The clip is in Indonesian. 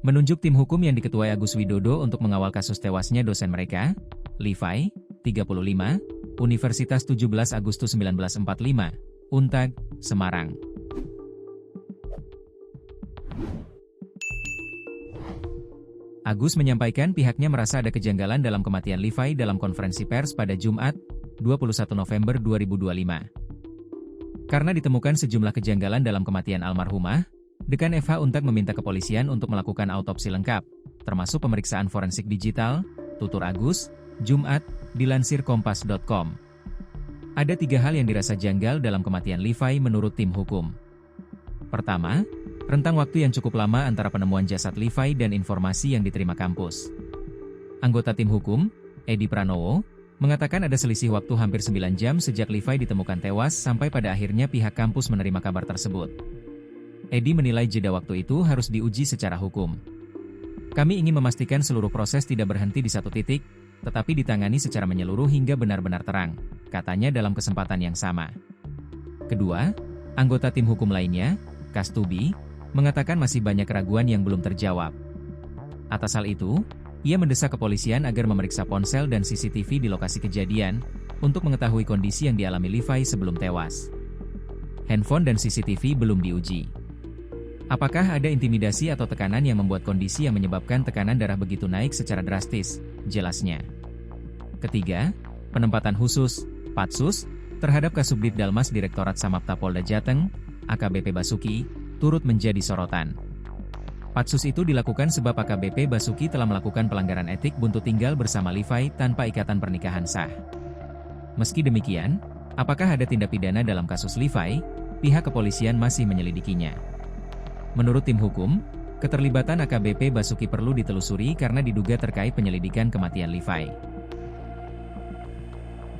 Menunjuk tim hukum yang diketuai Agus Widodo untuk mengawal kasus tewasnya dosen mereka, Levi, 35, Universitas 17 Agustus 1945, Untag, Semarang. Agus menyampaikan pihaknya merasa ada kejanggalan dalam kematian Levi dalam konferensi pers pada Jumat, 21 November 2025. Karena ditemukan sejumlah kejanggalan dalam kematian almarhumah, Dekan FH Untag meminta kepolisian untuk melakukan autopsi lengkap, termasuk pemeriksaan forensik digital, tutur Agus, Jumat, dilansir kompas.com. Ada 3 hal yang dirasa janggal dalam kematian Levi menurut tim hukum. Pertama, rentang waktu yang cukup lama antara penemuan jasad Levi dan informasi yang diterima kampus. Anggota tim hukum, Edi Pranowo, mengatakan ada selisih waktu hampir 9 jam sejak Levi ditemukan tewas sampai pada akhirnya pihak kampus menerima kabar tersebut. Edi menilai jeda waktu itu harus diuji secara hukum. Kami ingin memastikan seluruh proses tidak berhenti di satu titik, tetapi ditangani secara menyeluruh hingga benar-benar terang, katanya dalam kesempatan yang sama. Kedua, anggota tim hukum lainnya, Kastubi, mengatakan masih banyak keraguan yang belum terjawab. Atas hal itu, ia mendesak kepolisian agar memeriksa ponsel dan CCTV di lokasi kejadian, untuk mengetahui kondisi yang dialami Levi sebelum tewas. Handphone dan CCTV belum diuji. Apakah ada intimidasi atau tekanan yang membuat kondisi yang menyebabkan tekanan darah begitu naik secara drastis? Jelasnya. Ketiga, penempatan khusus, Patsus, terhadap Kasubdit Dalmas Direktorat Samapta Polda Jateng, AKBP Basuki, turut menjadi sorotan. Patsus itu dilakukan sebab AKBP Basuki telah melakukan pelanggaran etik buntut tinggal bersama Levi tanpa ikatan pernikahan sah. Meski demikian, apakah ada tindak pidana dalam kasus Levi? Pihak kepolisian masih menyelidikinya. Menurut tim hukum, keterlibatan AKBP Basuki perlu ditelusuri karena diduga terkait penyelidikan kematian Levi.